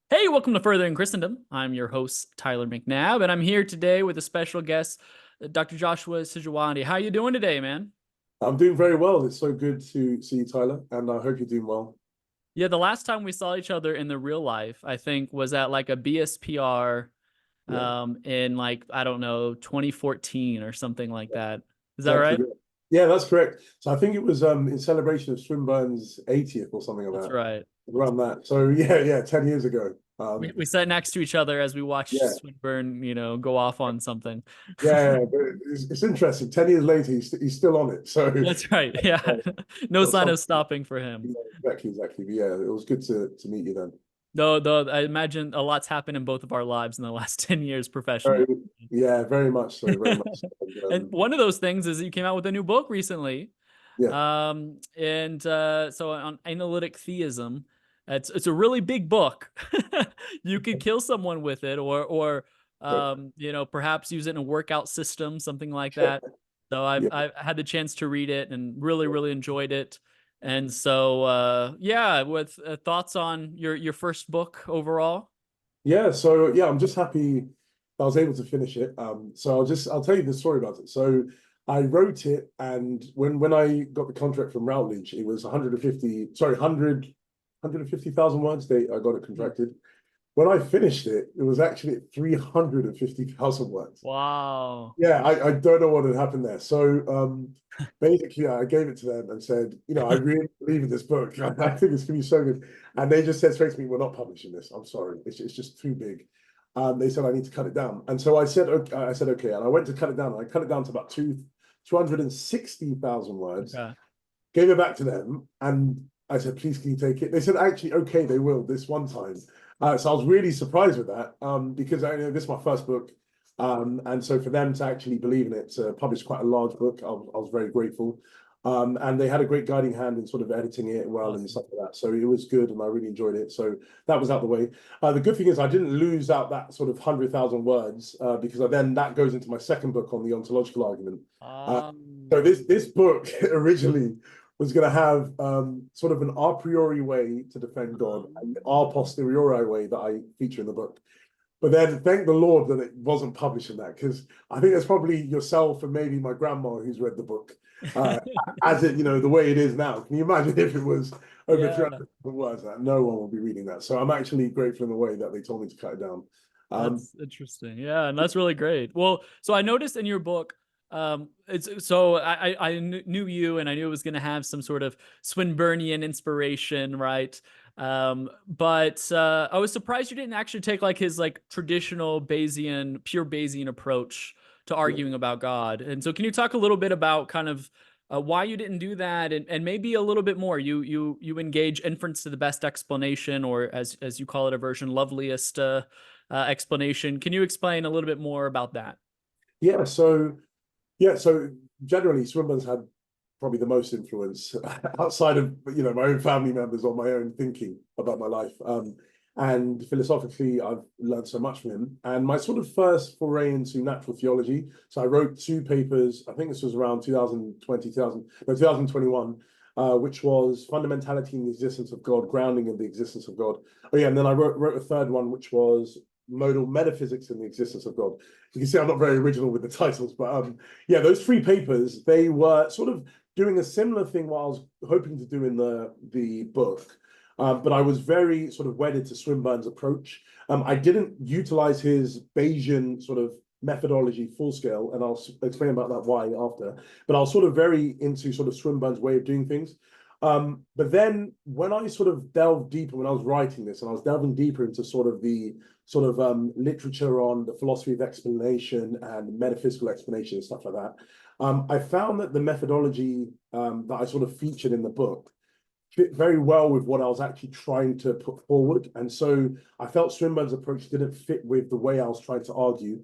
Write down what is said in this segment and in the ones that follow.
Hey, welcome to Further in Christendom. I'm your host, Tyler McNabb, and I'm here today with a special guest, Dr. Joshua Sijuwade. How you doing today, man? I'm doing very well. It's so good to see you, Tyler, and I hope you're doing well. Yeah, the last time we saw each other in the real life, I think, was at like a BSPR Yeah, in like, I don't know, 2014 or something like that. Is that exactly. right? Yeah, that's correct. So I think it was in celebration of Swinburne's 80th or something like That's that, right. around that. So yeah, 10 years ago. We sat next to each other as we watched Yeah, Swinburne, go off on something. but it's interesting. 10 years later, he's still on it. So That's right. Yeah. No sign of stopping for him. yeah, exactly. But yeah, it was good to meet you then. Though I imagine a lot's happened in both of our lives in the last 10 years professionally. Very, yeah, very much so, very much so. And, And one of those things is you came out with a new book recently. yeah, So on analytic theism, it's a really big book. You could kill someone with it but, perhaps use it in a workout system, something like that. So yeah. I've had the chance to read it and really enjoyed it. And so yeah, with thoughts on your first book overall. Yeah, so yeah, I'm just happy I was able to finish it. So I'll tell you the story about it. So I wrote it, and when I got the contract from Routledge, it was 150, sorry, 150,000 words. I got it Hmm. contracted. When I finished it, it was actually 350,000 words. Wow. Yeah, I don't know what had happened there. So basically, I gave it to them and said, I really believe in this book. I think it's going to be so good. And they just said straight to me, we're not publishing this. I'm sorry. It's just too big. They said I need to cut it down. And so I said, okay. And I went to cut it down. And I cut it down to about 260,000 words, Okay. gave it back to them. And I said, please, can you take it? They said, actually, okay, they will this one time. So I was really surprised with that because this is my first book. And so for them to actually believe in it, to publish quite a large book, I was very grateful. And they had a great guiding hand in sort of editing it well and Awesome. stuff like that. So it was good and I really enjoyed it. So that was out the way. The good thing is I didn't lose out that sort of 100,000 words because then that goes into my second book on the ontological argument. Uh, so Um, this book originally was going to have sort of an a priori way to defend God and an a posteriori way that I feature in the book. But then thank the Lord that it wasn't publishing that because I think that's probably yourself and maybe my grandma who's read the book uh, as it, the way it is now. Can you imagine if it was over yeah, 300 words? That no one will be reading that. So I'm actually grateful in the way that they told me to cut it down. Um, that's interesting. Yeah, and that's really great. Well, so I noticed in your book, it's so I knew you and I knew it was going to have some sort of Swinburnian inspiration, right? But I was surprised you didn't actually take like his like traditional Bayesian, pure Bayesian approach to yeah. arguing about God. And so, can you talk a little bit about kind of why you didn't do that, and maybe a little bit more? You engage inference to the best explanation, or as you call it, a version loveliest explanation. Can you explain a little bit more about that? Yeah, so generally Swinburne's had probably the most influence outside of my own family members or my own thinking about my life. And philosophically, I've learned so much from him. And my sort of first foray into natural theology. So I wrote two papers. I think this was around 2020, 2021, which was Fundamentality in the Existence of God, Grounding in the Existence of God. Oh yeah, and then I wrote a third one, which was Modal Metaphysics in the Existence of God. You can see I'm not very original with the titles, but yeah, those three papers, they were sort of doing a similar thing what I was hoping to do in the book. But I was very sort of wedded to Swinburne's approach. I didn't utilize his Bayesian sort of methodology full scale, and I'll explain about that why after. But I was sort of very into sort of Swinburne's way of doing things. But then when I sort of delved deeper, when I was writing this, and I was delving deeper into sort of the literature on the philosophy of explanation and metaphysical explanation and stuff like that, I found that the methodology that I sort of featured in the book fit very well with what I was actually trying to put forward. And so I felt Swinburne's approach didn't fit with the way I was trying to argue.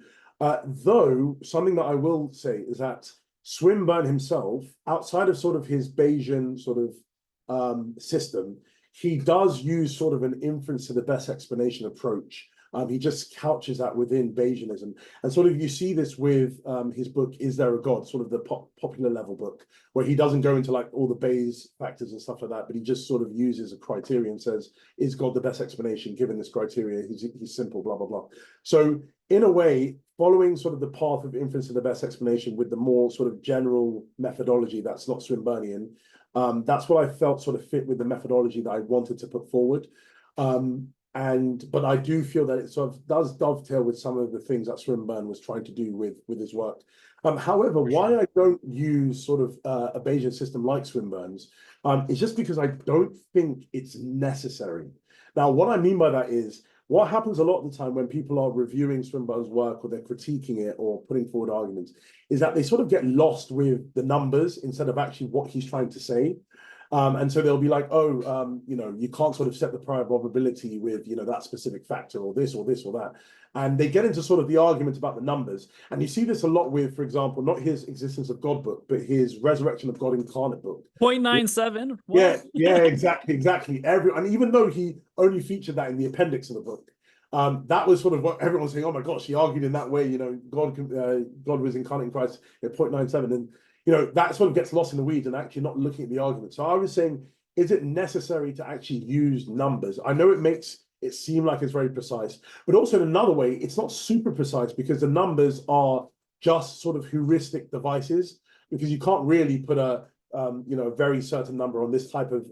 Though something that I will say is that Swinburne himself, outside of sort of his Bayesian sort of system, he does use sort of an inference to the best explanation approach He just couches that within Bayesianism. And sort of you see this with his book, Is There a God? Sort of the popular level book, where he doesn't go into like all the Bayes factors and stuff like that, but he just sort of uses a criteria and says, is God the best explanation given this criteria? He's simple, blah, blah, blah. So in a way, following sort of the path of inference to the best explanation with the more sort of general methodology that's not Swinburnian, that's what I felt sort of fit with the methodology that I wanted to put forward. But I do feel that it sort of does dovetail with some of the things that Swinburne was trying to do with his work. However, why I don't use sort of a Bayesian system like Swinburne's is just because I don't think it's necessary. Now, what I mean by that is, what happens a lot of the time when people are reviewing Swinburne's work or they're critiquing it or putting forward arguments is that they sort of get lost with the numbers instead of actually what he's trying to say. And so they'll be like, oh, you can't sort of set the prior probability with, that specific factor or this or this or that. And they get into sort of the argument about the numbers. And you see this a lot with, for example, not his Existence of God book, but his Resurrection of God Incarnate book. 0.97? Yeah, exactly. And even though he only featured that in the appendix of the book, that was sort of what everyone was saying, oh my gosh, he argued in that way, God was incarnate in Christ at 0.97. And that sort of gets lost in the weeds and actually not looking at the argument. So I was saying, is it necessary to actually use numbers? I know it makes it seem like it's very precise, but also in another way, it's not super precise because the numbers are just sort of heuristic devices, because you can't really put a very certain number on this type of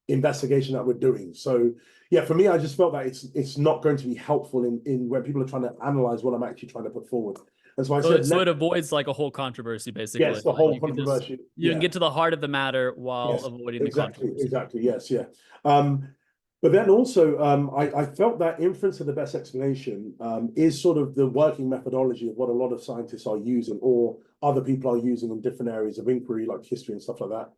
investigation that we're doing. So yeah, for me, I just felt that it's not going to be helpful in when people are trying to analyze what I'm actually trying to put forward. And so I said, so it avoids like a whole controversy, basically. Yes, the whole controversy. You can get to the heart of the matter while avoiding the controversy. Exactly. Yes, yeah. But then also, I felt that inference to the best explanation is sort of the working methodology of what a lot of scientists are using or other people are using in different areas of inquiry, like history and stuff like that.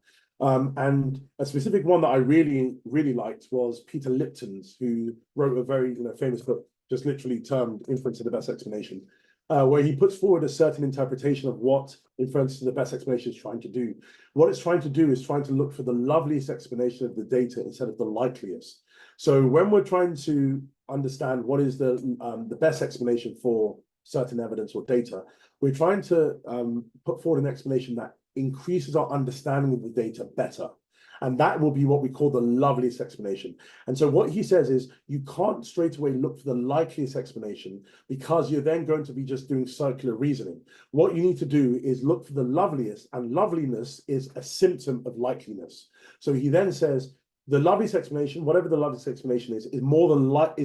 And a specific one that I really, really liked was Peter Lipton's, who wrote a very famous book, just literally termed Inference to the Best Explanation, where he puts forward a certain interpretation of what inference to the best explanation is trying to do. What it's trying to do is trying to look for the loveliest explanation of the data instead of the likeliest. So when we're trying to understand what is the best explanation for certain evidence or data, we're trying to put forward an explanation that increases our understanding of the data better. And that will be what we call the loveliest explanation. And so what he says is you can't straight away look for the likeliest explanation because you're then going to be just doing circular reasoning. What you need to do is look for the loveliest, and loveliness is a symptom of likeliness. So he then says the loveliest explanation, whatever the loveliest explanation is more than likely,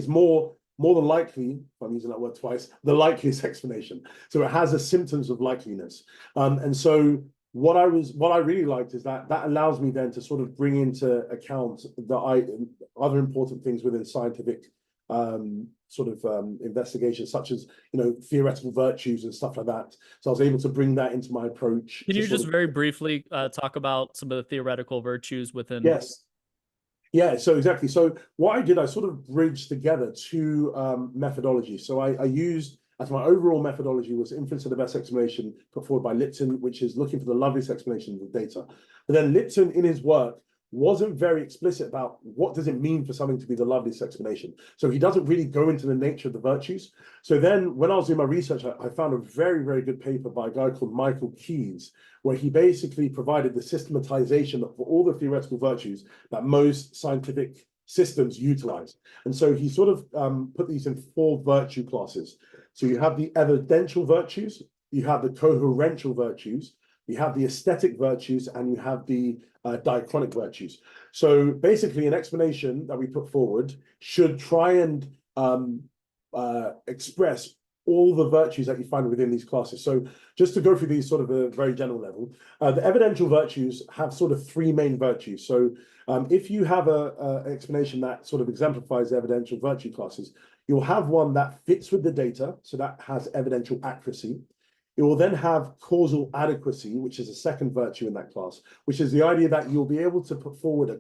if I'm using that word twice, the likeliest explanation. So it has the symptoms of likeliness. And so what I really liked is that allows me then to sort of bring into account other important things within scientific investigation, such as theoretical virtues and stuff like that. So I was able to bring that into my approach. Can you just very briefly talk about some of the theoretical virtues within? Yes. Yeah, so exactly. So what I did, I sort of bridged together two methodologies. So I used, as my overall methodology, was inference to the best explanation put forward by Lipton, which is looking for the loveliest explanation of the data. But then Lipton, in his work, wasn't very explicit about what does it mean for something to be the loveliest explanation. So he doesn't really go into the nature of the virtues. So then when I was doing my research, I found a very, very good paper by a guy called Michael Keyes, where he basically provided the systematization of all the theoretical virtues that most scientific systems utilize. And so he sort of put these in 4 virtue classes. So you have the evidential virtues, you have the coherential virtues, you have the aesthetic virtues, and you have the diachronic virtues. So basically an explanation that we put forward should try and express all the virtues that you find within these classes. So just to go through these sort of a very general level, the evidential virtues have sort of 3 main virtues. So if you have an explanation that sort of exemplifies the evidential virtue classes, you'll have one that fits with the data, so that has evidential accuracy. It will then have causal adequacy, which is a second virtue in that class, which is the idea that you'll be able to put forward a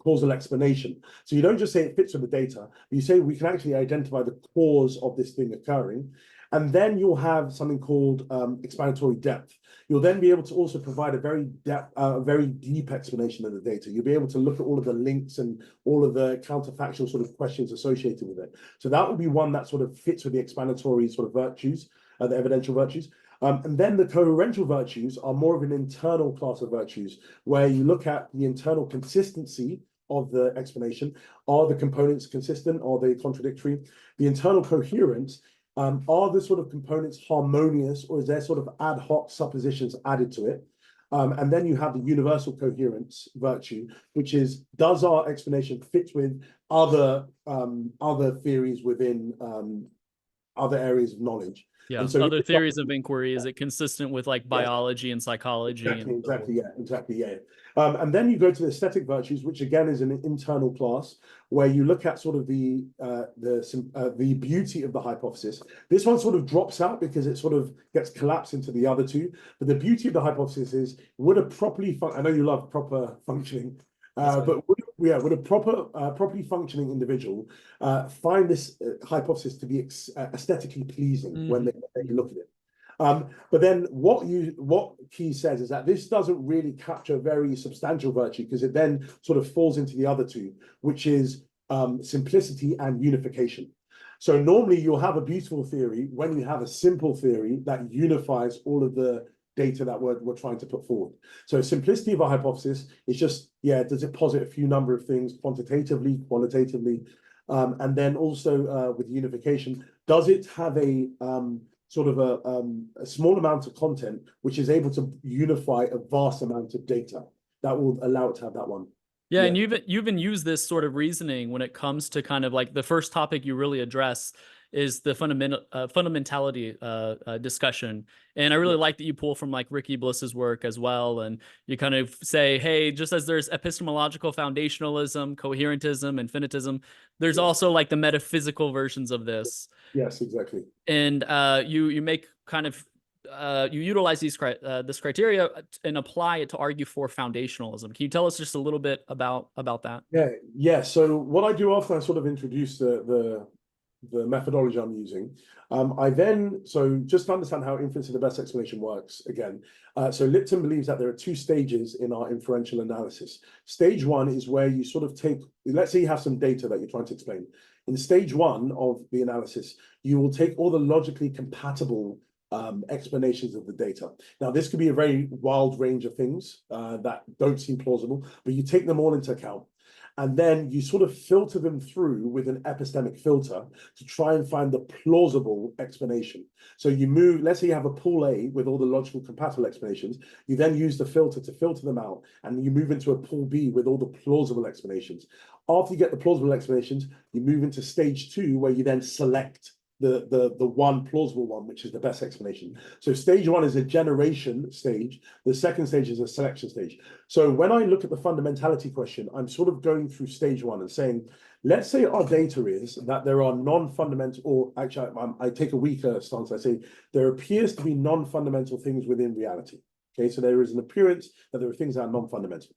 causal explanation. So you don't just say it fits with the data, but you say we can actually identify the cause of this thing occurring. And then you'll have something called explanatory depth. You'll then be able to also provide a very deep explanation of the data. You'll be able to look at all of the links and all of the counterfactual sort of questions associated with it. So that will be one that sort of fits with the explanatory sort of virtues, the evidential virtues. And then the coherential virtues are more of an internal class of virtues, where you look at the internal consistency of the explanation. Are the components consistent? Are they contradictory? The internal coherence, are the sort of components harmonious, or is there sort of ad hoc suppositions added to it? And then you have the universal coherence virtue, which is, does our explanation fit with other theories within other areas of knowledge? Yeah, And so other theories of inquiry, is it consistent with like biology and psychology? Exactly, yeah. And then you go to the aesthetic virtues, which again is an internal class, where you look at sort of the beauty of the hypothesis. This one sort of drops out because it sort of gets collapsed into the other two. But the beauty of the hypothesis is, would a properly I know you love proper functioning. But would a properly functioning individual find this hypothesis to be aesthetically pleasing when they look at it? But then what Key says is that this doesn't really capture very substantial virtue, because it then sort of falls into the other two, which is simplicity and unification. So normally you'll have a beautiful theory when you have a simple theory that unifies all of the data that we're trying to put forward. So simplicity of a hypothesis is just, does it posit a few number of things quantitatively, qualitatively? And then also with unification, does it have a sort of a small amount of content which is able to unify a vast amount of data that will allow it to have that one? Yeah, and you've even used this sort of reasoning when it comes to kind of like the first topic you really address is the fundamentality discussion. And I really like that you pull from like Ricky Bliss's work as well. And you kind of say, hey, just as there's epistemological foundationalism, coherentism, infinitism, there's also like the metaphysical versions of this. Yes, exactly. And you make kind of you utilize these this criteria and apply it to argue for foundationalism. Can you tell us just a little bit about that? Yeah. So what I do after I sort of introduce the methodology I'm using, so just to understand how inference is the best explanation works again. So Lipton believes that there are two stages in our inferential analysis. Stage one is where you sort of take, let's say you have some data that you're trying to explain. In stage one of the analysis, you will take all the logically compatible explanations of the data. Now, this could be a very wild range of things that don't seem plausible, but you take them all into account. And then you sort of filter them through with an epistemic filter to try and find the plausible explanation. So you move, let's say you have a pool A with all the logical compatible explanations. You then use the filter to filter them out, and you move into a pool B with all the plausible explanations. After you get the plausible explanations, you move into stage two, where you then select the one plausible one, which is the best explanation. So stage one is a generation stage. The second stage is a selection stage. So when I look at the fundamentality question, I'm sort of going through stage one and saying, let's say our data is that there are non-fundamental, or actually I take a weaker stance. I say there appears to be non-fundamental things within reality. Okay, so there is an appearance that there are things that are non-fundamental.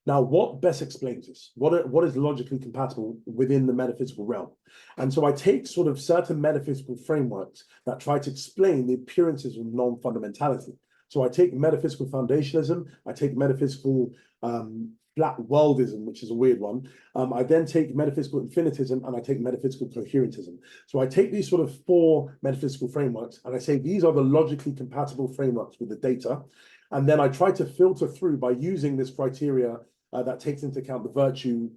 Now, what best explains this? What is logically compatible within the metaphysical realm? And so I take sort of certain metaphysical frameworks that try to explain the appearances of non-fundamentality. So I take metaphysical foundationalism, I take metaphysical flat worldism, which is a weird one. I then take metaphysical infinitism, and I take metaphysical coherentism. So I take these sort of four metaphysical frameworks, and I say these are the logically compatible frameworks with the data. And then I try to filter through by using this criteria that takes into account the virtue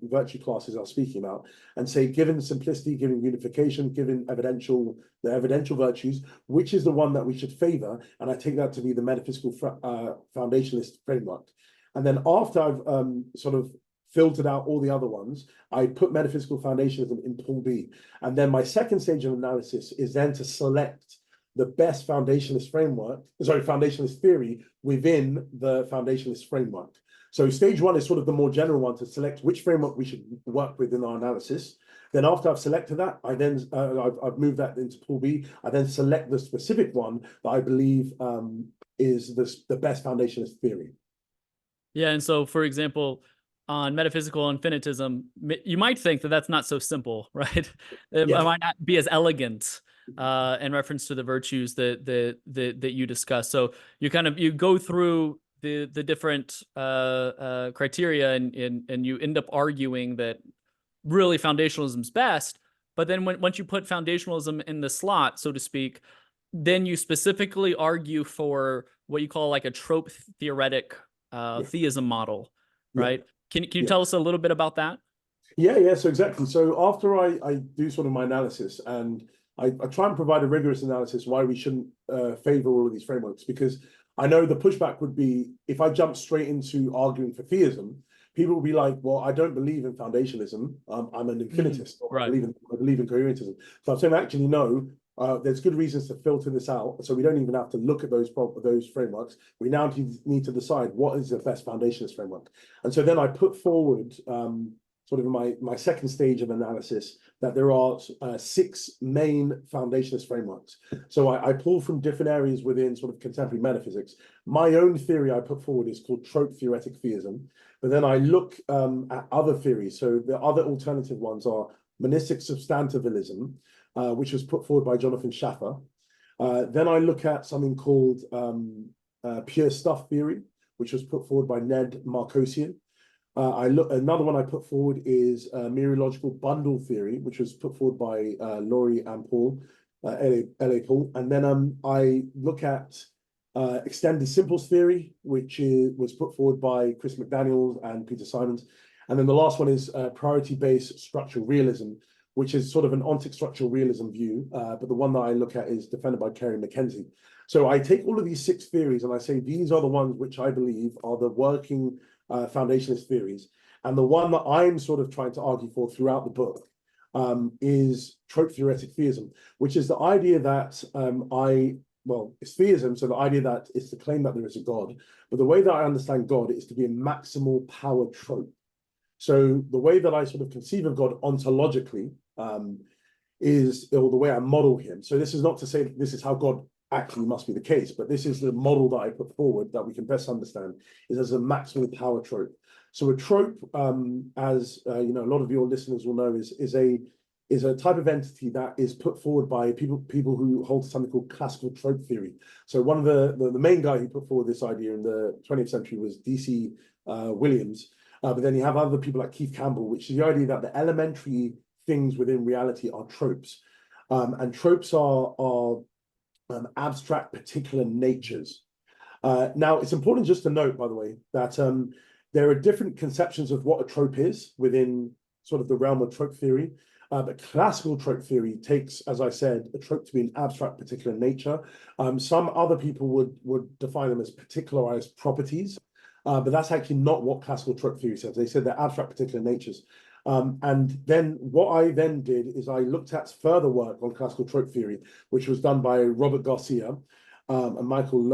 classes I was speaking about, and say, given simplicity, given unification, given the evidential virtues, which is the one that we should favor? And I take that to be the metaphysical foundationalist framework. And then after I've sort of filtered out all the other ones, I put metaphysical foundationalism in pool B. And then my second stage of analysis is then to select the best foundationalist theory within the foundationalist framework. So stage one is sort of the more general one, to select which framework we should work with in our analysis. Then after I've selected that, I've moved that into pool B. I then select the specific one that I believe is the best foundationalist theory. Yeah, and so for example, on metaphysical infinitism, you might think that that's not so simple, right? It might not be as elegant. in reference to the virtues that you discuss. So you go through the different criteria, and you end up arguing that really foundationalism is best. But then once you put foundationalism in the slot, so to speak, then you specifically argue for what you call like a trope theoretic theism model, right? Yeah. Can you tell us a little bit about that? Yeah. So exactly. So after I do sort of my analysis, and I try and provide a rigorous analysis why we shouldn't favor all of these frameworks, because I know the pushback would be, if I jump straight into arguing for theism, people will be like, well, I don't believe in foundationalism. I'm an infinitist, or Right. I believe in coherentism. So I'm saying, actually, no, there's good reasons to filter this out. So we don't even have to look at those frameworks. We now need to decide what is the best foundationalist framework. And so then I put forward sort of my second stage of analysis, that there are 6 main foundationalist frameworks. So I pull from different areas within sort of contemporary metaphysics. My own theory I put forward is called trope theoretic theism, but then I look at other theories. So the other alternative ones are monistic substantivalism, which was put forward by Jonathan Schaffer. Then I look at something called pure stuff theory, which was put forward by Ned Markosian. Another one I put forward is mereological bundle theory, which was put forward by Laurie and Paul, L.A. Paul. And then I look at extended simples theory, which was put forward by Chris McDaniels and Peter Simons. And then the last one is priority-based structural realism, which is sort of an ontic structural realism view. But the one that I look at is defended by Kerry McKenzie. So I take all of these 6 theories and I say, these are the ones which I believe are the working foundationalist theories. And the one that I'm sort of trying to argue for throughout the book is trope theoretic theism, which is the idea that it's theism, so the idea that it's the claim that there is a God, but the way that I understand God is to be a maximal power trope. So the way that I sort of conceive of God ontologically is, or the way I model him. So this is not to say that this is how God actually must be the case, but this is the model that I put forward that we can best understand, is as a maximal power trope. So a trope, as you know, a lot of your listeners will know, is a type of entity that is put forward by people who hold something called classical trope theory. So one of the main guy who put forward this idea in the 20th century was D.C. Williams. But then you have other people like Keith Campbell, which is the idea that the elementary things within reality are tropes. And tropes are abstract particular natures. Now, it's important just to note, by the way, that there are different conceptions of what a trope is within sort of the realm of trope theory. But classical trope theory takes, as I said, a trope to be an abstract particular nature. Some other people would define them as particularized properties, but that's actually not what classical trope theory says. They said they're abstract particular natures. And then what I then did is I looked at further work on classical trope theory, which was done by Robert Garcia and Michael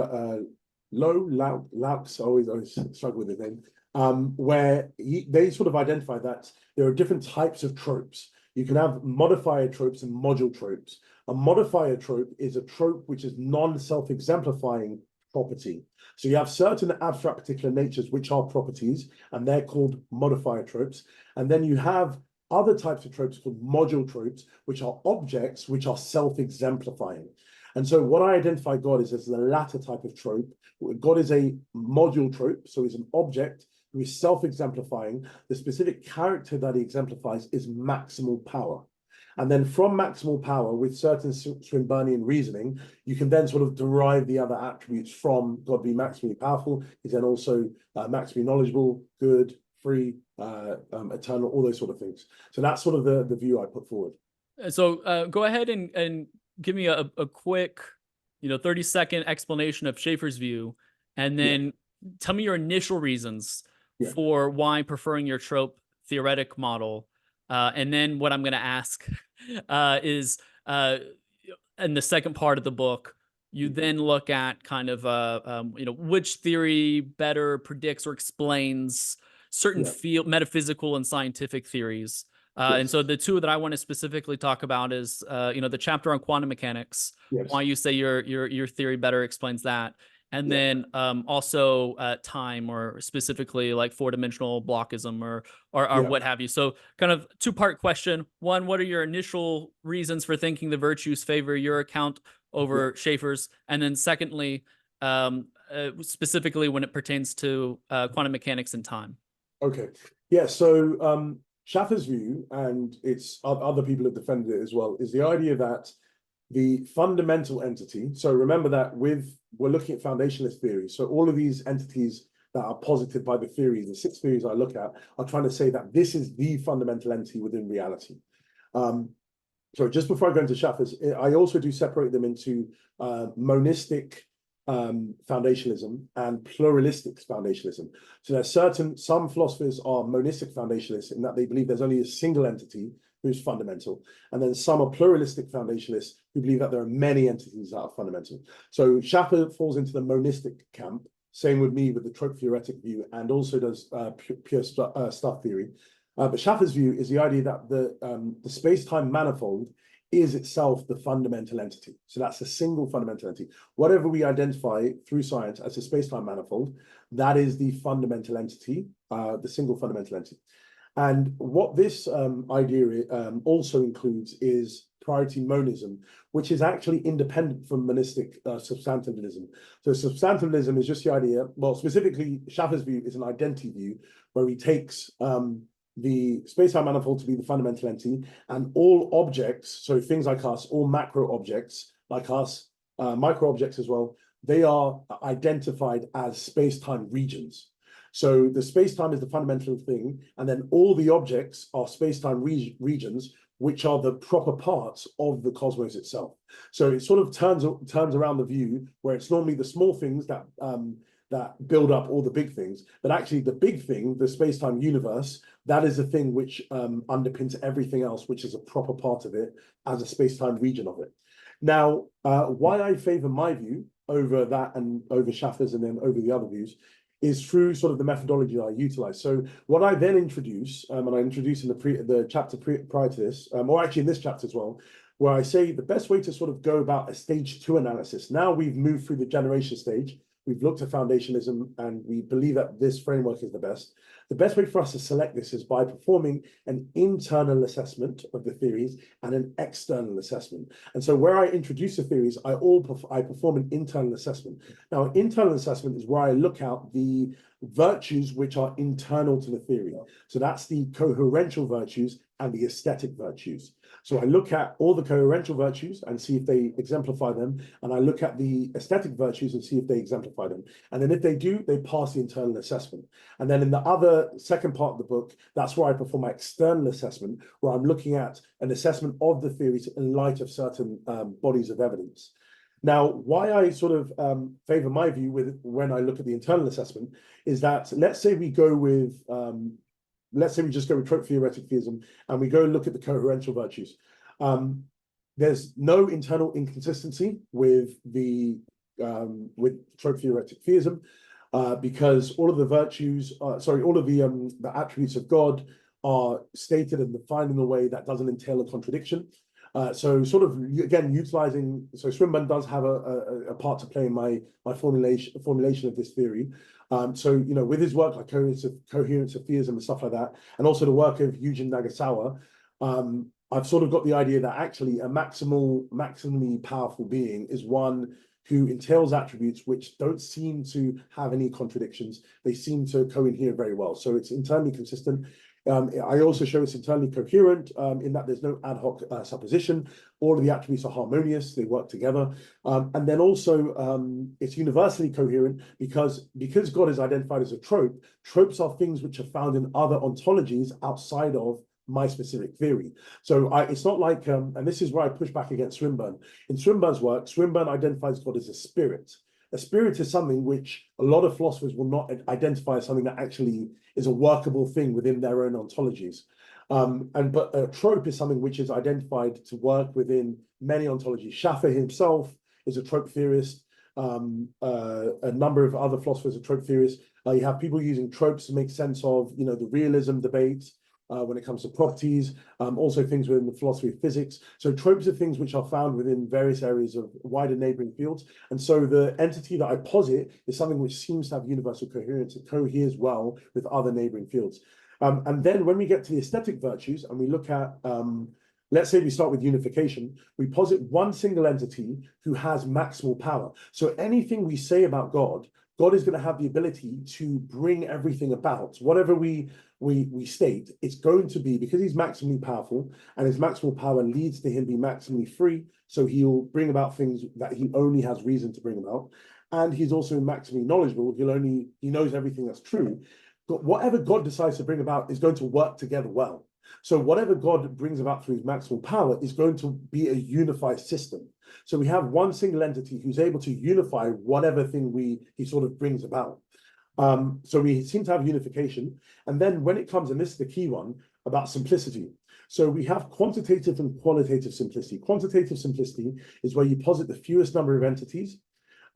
Laux, I always struggle with his name, where they sort of identified that there are different types of tropes. You can have modifier tropes and module tropes. A modifier trope is a trope which is non-self-exemplifying property. So you have certain abstract particular natures which are properties, and they're called modifier tropes. And then you have other types of tropes called module tropes, which are objects which are self-exemplifying. And so what I identify God as the latter type of trope. God is a module trope, so he's an object who is self-exemplifying. The specific character that he exemplifies is maximal power. And then from maximal power, with certain Swinburnian reasoning, you can then sort of derive the other attributes from God being maximally powerful. He's then also maximally knowledgeable, good, free, eternal, all those sort of things. So that's sort of the view I put forward. So go ahead and give me a quick, 30-second explanation of Shaffers View, and then tell me your initial reasons for why preferring your trope theoretic model. And then what I'm going to ask is, in the second part of the book, you then look at kind of, which theory better predicts or explains certain metaphysical and scientific theories. And so the two that I want to specifically talk about is, the chapter on quantum mechanics, why you say your theory better explains that. and then also time, or specifically like four-dimensional blockism, or what have you. So kind of two-part question. One, what are your initial reasons for thinking the virtues favor your account over Shaffers? And then secondly, specifically when it pertains to quantum mechanics and time. Okay. Yeah. So Shaffers' view, and it's other people have defended it as well, is the idea that the fundamental entity. So remember that we're looking at foundationalist theory. So all of these entities that are posited by the theories, the 6 theories I look at, are trying to say that this is the fundamental entity within reality. So just before I go into Shaffers, I also do separate them into monistic foundationalism and pluralistic foundationalism. So there's some philosophers are monistic foundationalists in that they believe there's only a single entity who's fundamental, and then some are pluralistic foundationalists who believe that there are many entities that are fundamental. So Schaffer falls into the monistic camp. Same with me with the trope theoretic view, and also does pure stuff theory. But Schaffer's view is the idea that the space-time manifold is itself the fundamental entity. So that's a single fundamental entity. Whatever we identify through science as a space-time manifold, that is the fundamental entity, the single fundamental entity. And what this idea also includes is priority monism, which is actually independent from monistic substantialism. So substantialism is just the idea, well, specifically Schaffer's view is an identity view, where he takes the space-time manifold to be the fundamental entity, and all objects, so things like us, all macro objects like us, micro objects as well, they are identified as space-time regions. So the space-time is the fundamental thing, and then all the objects are space-time regions, which are the proper parts of the cosmos itself. So it sort of turns around the view where it's normally the small things that build up all the big things, but actually the big thing, the space-time universe, that is the thing which underpins everything else, which is a proper part of it as a space-time region of it. Now, why I favor my view over that and over Schaffer's and then over the other views is through sort of the methodology that I utilize. So what I then introduce, and I introduce in the chapter prior to this, or actually in this chapter as well, where I say the best way to sort of go about a stage 2 analysis. Now we've moved through the generation stage, we've looked at foundationalism, and we believe that this framework is the best. The best way for us to select this is by performing an internal assessment of the theories and an external assessment. And so where I introduce the theories, I perform an internal assessment. Now, an internal assessment is where I look at the virtues which are internal to the theory. So that's the coherential virtues and the aesthetic virtues. So I look at all the coherential virtues and see if they exemplify them, and I look at the aesthetic virtues and see if they exemplify them. And then if they do, they pass the internal assessment. And then in the other second part of the book, that's where I perform my external assessment, where I'm looking at an assessment of the theories in light of certain bodies of evidence. Now, why I sort of favor my view when I look at the internal assessment is that let's say we just go with trope theoretic theism and we go and look at the coherential virtues. There's no internal inconsistency with trope theoretic theism because all of the virtues, all of the attributes of God are stated and defined in a way that doesn't entail a contradiction. So sort of, again, utilizing, so Swinburne does have a part to play in my formulation of this theory. So, you know, with his work like coherence of theism and stuff like that, and also the work of Eugen Nagasawa, I've sort of got the idea that actually a maximally powerful being is one who entails attributes which don't seem to have any contradictions. They seem to cohere very well. So it's internally consistent. I also show it's internally coherent in that there's no ad hoc supposition. All of the attributes are harmonious, they work together. And then also it's universally coherent because God is identified as a trope. Tropes are things which are found in other ontologies outside of my specific theory. So it's not like, and this is where I push back against Swinburne. In Swinburne's work, Swinburne identifies God as a spirit. A spirit is something which a lot of philosophers will not identify as something that actually is a workable thing within their own ontologies. But a trope is something which is identified to work within many ontologies. Schaffer himself is a trope theorist. A number of other philosophers are trope theorists. You have people using tropes to make sense of, you know, the realism debate. when it comes to properties, also things within the philosophy of physics. So tropes are things which are found within various areas of wider neighboring fields. And so the entity that I posit is something which seems to have universal coherence. It coheres well with other neighboring fields. And then when we get to the aesthetic virtues and we look at, let's say we start with unification, we posit one single entity who has maximal power. So anything we say about God, God is going to have the ability to bring everything about. Whatever we state, it's going to be, because he's maximally powerful, and his maximal power leads to him being maximally free, so he'll bring about things that he only has reason to bring about. And he's also maximally knowledgeable. He knows everything that's true. But whatever God decides to bring about is going to work together well. So whatever God brings about through his maximal power is going to be a unified system. So we have one single entity who's able to unify whatever thing he sort of brings about. So we seem to have unification. And then when it comes, and this is the key one, about simplicity. So we have quantitative and qualitative simplicity. Quantitative simplicity is where you posit the fewest number of entities.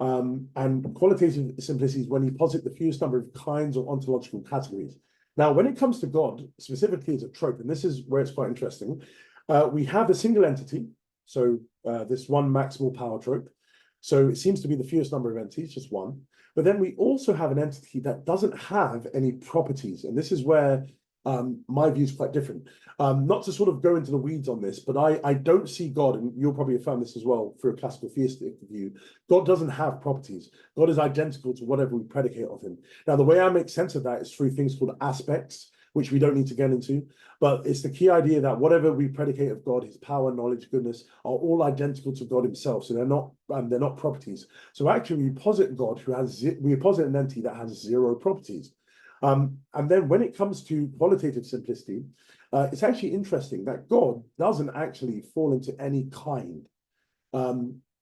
And qualitative simplicity is when you posit the fewest number of kinds or ontological categories. Now, when it comes to God, specifically as a trope, and this is where it's quite interesting, we have a single entity, so this one maximal power trope. So it seems to be the fewest number of entities, just one. But then we also have an entity that doesn't have any properties. And this is where my view is quite different. Not to sort of go into the weeds on this, but I don't see God, and you'll probably affirm this as well through a classical theistic view, God doesn't have properties. God is identical to whatever we predicate of him. Now, the way I make sense of that is through things called aspects, which we don't need to get into, but it's the key idea that whatever we predicate of God, his power, knowledge, goodness, are all identical to God himself. So they're not properties. So actually, we posit God we posit an entity that has zero properties. And then when it comes to qualitative simplicity, it's actually interesting that God doesn't actually fall into any kind.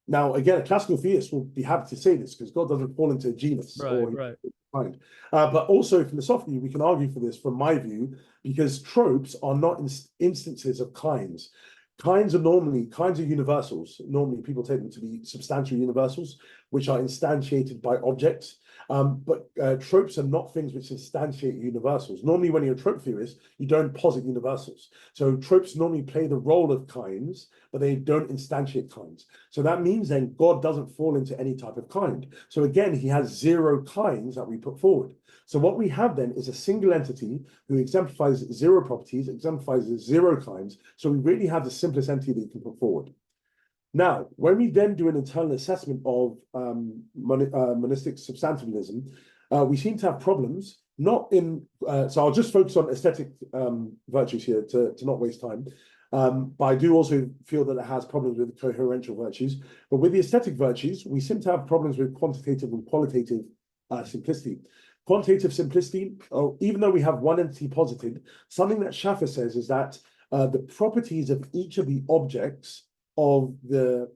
Now, again, a classical theist will be happy to say this because God doesn't fall into a genus or kind. But also philosophically, we can argue for this from my view, because tropes are not instances of kinds. Kinds are universals. Normally, people take them to be substantial universals, which are instantiated by objects. But tropes are not things which instantiate universals. Normally, when you're a trope theorist, you don't posit universals. So tropes normally play the role of kinds, but they don't instantiate kinds. So that means then God doesn't fall into any type of kind. So again, he has zero kinds that we put forward. So what we have then is a single entity who exemplifies zero properties, exemplifies zero kinds. So we really have the simplest entity that you can put forward. Now, when we then do an internal assessment of monistic substantialism, we seem to have problems, not in, so I'll just focus on aesthetic virtues here to not waste time. But I do also feel that it has problems with the coherential virtues. But with the aesthetic virtues, we seem to have problems with quantitative and qualitative simplicity. Quantitative simplicity, even though we have one entity posited, something that Shaffer says is that the properties of each of the objects of the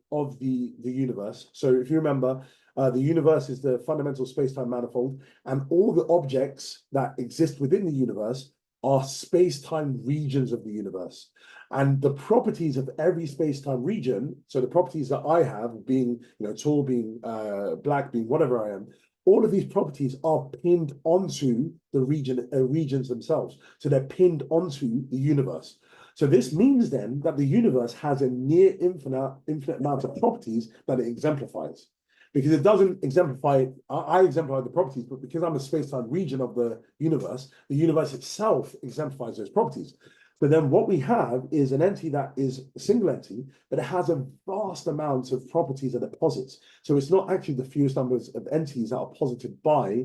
universe. So if you remember, the universe is the fundamental space-time manifold, and all the objects that exist within the universe are space-time regions of the universe. And the properties of every space-time region, so the properties that I have, being tall, being black, being whatever I am, all of these properties are pinned onto the regions themselves. So they're pinned onto the universe. So this means then that the universe has a near infinite amount of properties that it exemplifies. Because it doesn't exemplify, I exemplify the properties, but because I'm a space-time region of the universe itself exemplifies those properties. But then what we have is an entity that is a single entity, but it has a vast amount of properties that it posits. So it's not actually the fewest numbers of entities that are posited by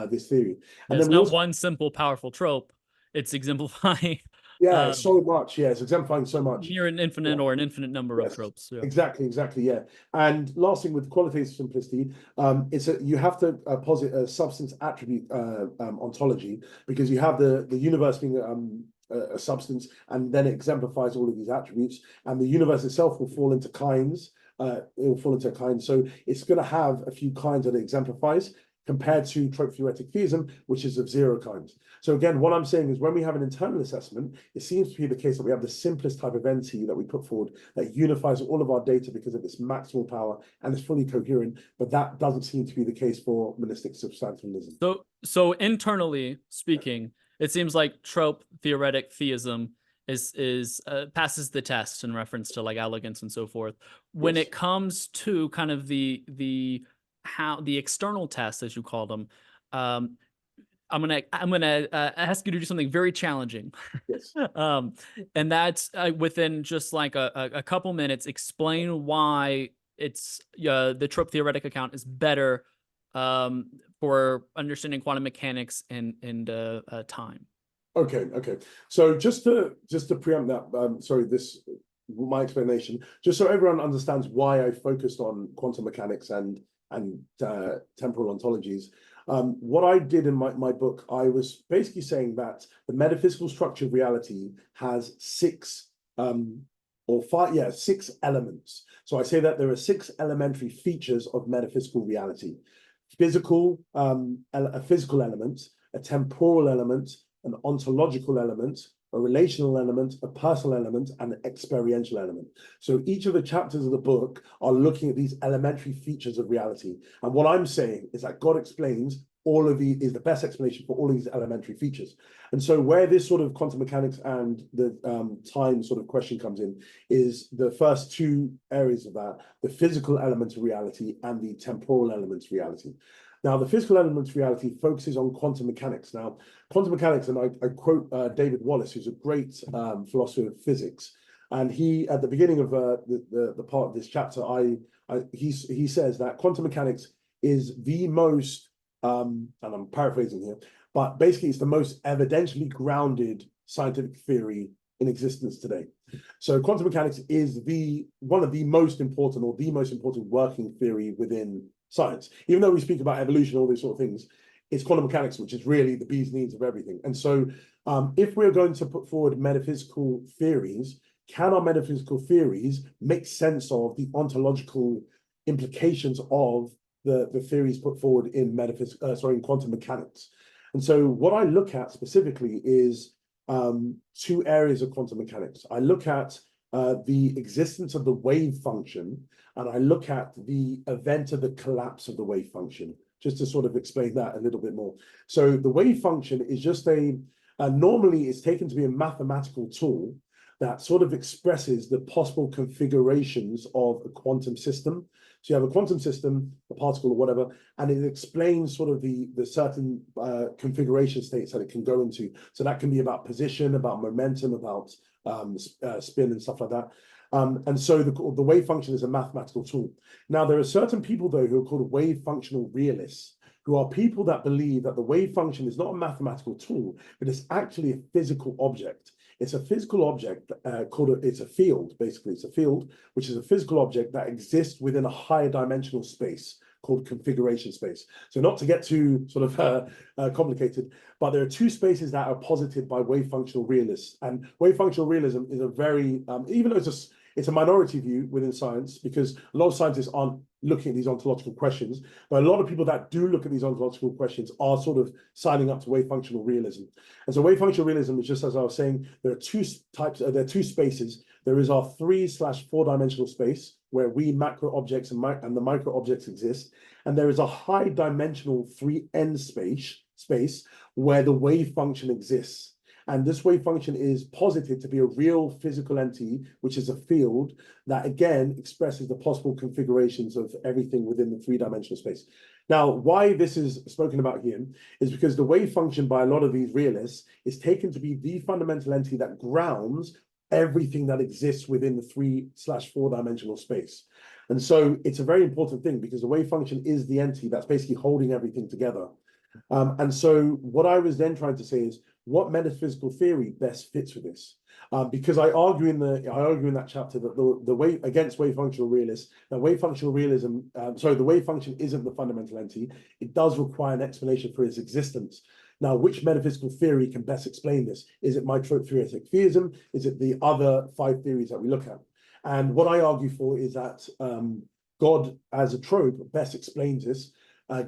this theory. And it's then not one simple, powerful trope. It's exemplifying. Yeah, so much. Yeah, it's exemplifying so much. Near an infinite or an infinite number of tropes. Yeah. Exactly. Yeah. And last thing with qualitative simplicity, you have to posit a substance attribute ontology, because you have the universe being a substance, and then it exemplifies all of these attributes, and the universe itself will fall into kinds. It will fall into kinds, so it's going to have a few kinds that it exemplifies, compared to trope theoretic theism, which is of zero kinds. So again, what I'm saying is when we have an internal assessment, it seems to be the case that we have the simplest type of entity that we put forward that unifies all of our data because of its maximal power and is fully coherent, but that doesn't seem to be the case for monistic substantialism. So internally speaking, it seems like trope theoretic theism is passes the test in reference to like elegance and so forth. When Yes. it comes to kind of the how the external tests, as you call them, um, I'm gonna ask you to do something very challenging, Yes. um, and that's within just like a couple minutes, explain why it's the trope theoretic account is better for understanding quantum mechanics and time. Okay. So just to preempt that, sorry, my explanation, just so everyone understands why I focused on quantum mechanics and temporal ontologies. What I did in my book, I was basically saying that the metaphysical structure of reality has six or five, yeah, six elements. So I say that there are six elementary features of metaphysical reality: physical, a physical element, a temporal element, an ontological element, a relational element, a personal element, and an experiential element. So each of the chapters of the book are looking at these elementary features of reality. And what I'm saying is that God explains all of these, is the best explanation for all of these elementary features. And so where this sort of quantum mechanics and the time sort of question comes in is the first two areas of that: the physical element of reality and the temporal element of reality. Now, the physical element of reality focuses on quantum mechanics. Now, quantum mechanics, and I quote David Wallace, who's a great philosopher of physics, and he, at the beginning of the part of this chapter, he says that quantum mechanics is the most, and I'm paraphrasing here, but basically it's the most evidentially grounded scientific theory in existence today. So quantum mechanics is one of the most important, or the most important working theory within science. Even though we speak about evolution, all these sort of things, it's quantum mechanics, which is really the bee's knees of everything. And so if we're going to put forward metaphysical theories, can our metaphysical theories make sense of the ontological implications of the theories put forward in in quantum mechanics? And so what I look at specifically is two areas of quantum mechanics. I look at the existence of the wave function, and I look at the event of the collapse of the wave function, just to sort of explain that a little bit more. So the wave function is just normally it's taken to be a mathematical tool that sort of expresses the possible configurations of a quantum system. So you have a quantum system, a particle or whatever, and it explains sort of the certain configuration states that it can go into. So that can be about position, about momentum, about spin and stuff like that. And so the wave function is a mathematical tool. Now, there are certain people, though, who are called wave functional realists, who are people that believe that the wave function is not a mathematical tool, but it's actually a physical object. It's a physical object it's a field, basically. It's a field, which is a physical object that exists within a higher dimensional space called configuration space. So not to get too sort of complicated, but there are two spaces that are posited by wave functional realists. And wave functional realism is a very, even though it's a minority view within science, because a lot of scientists aren't looking at these ontological questions, but a lot of people that do look at these ontological questions are sort of signing up to wave functional realism. And so wave functional realism is, just as I was saying, there are two types, there are two spaces. There is our 3/4 dimensional space where we macro objects and the micro objects exist. And there is a high dimensional 3n space where the wave function exists. And this wave function is posited to be a real physical entity, which is a field that, again, expresses the possible configurations of everything within the three-dimensional space. Now, why this is spoken about here is because the wave function by a lot of these realists is taken to be the fundamental entity that grounds everything that exists within the 3/4 dimensional space. And so it's a very important thing, because the wave function is the entity that's basically holding everything together. And so what I was then trying to say is, what metaphysical theory best fits with this? Because I argue in that chapter that the way against wave functional realists, that wave functional realism, the wave function isn't the fundamental entity. It does require an explanation for its existence. Now, which metaphysical theory can best explain this? Is it my trope theoretic theism? Is it the other 5 theories that we look at? And what I argue for is that God as a trope best explains this,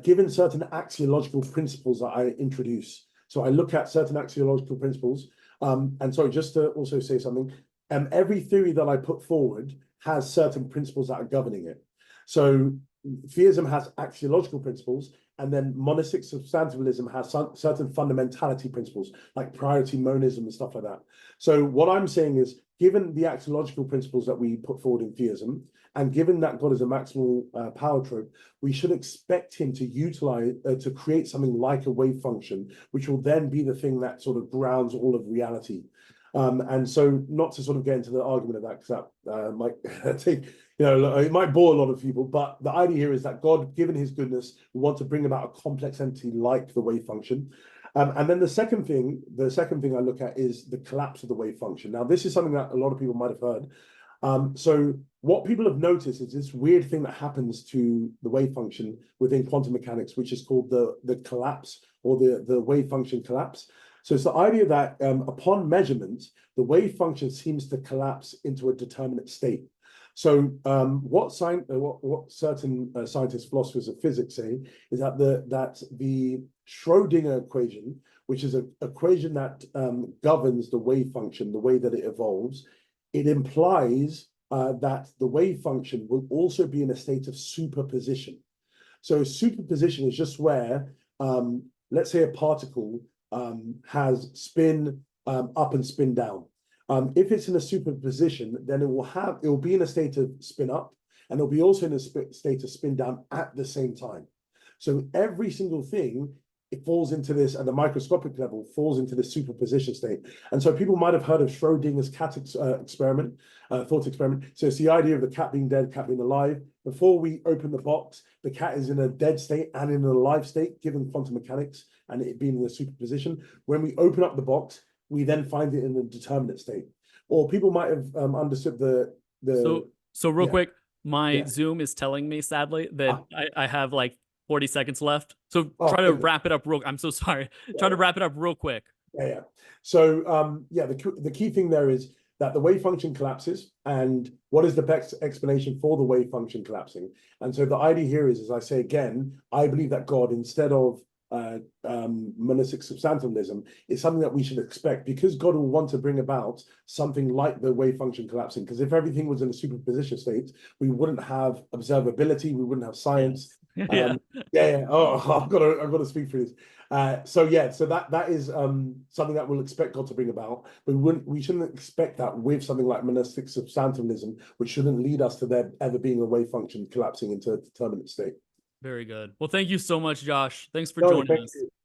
given certain axiological principles that I introduce. So I look at certain axiological principles. And so just to also say something, every theory that I put forward has certain principles that are governing it. So theism has axiological principles, and then monistic substantialism has certain fundamentality principles, like priority monism and stuff like that. So what I'm saying is, given the axiological principles that we put forward in theism, and given that God is a maximal power trope, we should expect him to utilize, to create something like a wave function, which will then be the thing that sort of grounds all of reality. And so, not to sort of get into the argument of that, because that might take, it might bore a lot of people, but the idea here is that God, given his goodness, will want to bring about a complex entity like the wave function. And then the second thing I look at is the collapse of the wave function. Now, this is something that a lot of people might have heard. So what people have noticed is this weird thing that happens to the wave function within quantum mechanics, which is called the collapse, or the wave function collapse. So it's the idea that upon measurement, the wave function seems to collapse into a determinate state. So what certain scientists, philosophers of physics say is that the Schrödinger equation, which is an equation that governs the wave function, the way that it evolves, it implies that the wave function will also be in a state of superposition. So superposition is just where, let's say a particle has spin up and spin down. If it's in a superposition, then it will be in a state of spin up, and it'll be also in a state of spin down at the same time. So every single thing, it falls into this, at the microscopic level, falls into this superposition state. And so people might have heard of Schrödinger's cat experiment, thought experiment. So it's the idea of the cat being dead, cat being alive. Before we open the box, the cat is in a dead state and in an alive state, given quantum mechanics and it being in a superposition. When we open up the box, we then find it in a determinate state. Or people might have understood So real quick, my Zoom is telling me, sadly, that I have like 40 seconds left. So try to wrap it up I'm so sorry. Try to wrap it up real quick. Yeah. So the key thing there is that the wave function collapses, and what is the best explanation for the wave function collapsing? And so the idea here is, as I say again, I believe that God, instead of monistic substantialism, is something that we should expect, because God will want to bring about something like the wave function collapsing. Because if everything was in a superposition state, we wouldn't have observability, we wouldn't have science. Yes. Oh, I've got to speak for this. So that is something that we'll expect God to bring about, but we shouldn't expect that with something like monistic substantialism, which shouldn't lead us to there ever being a wave function collapsing into a determinate state. Very good. Well, thank you so much, Josh. Thanks for joining us.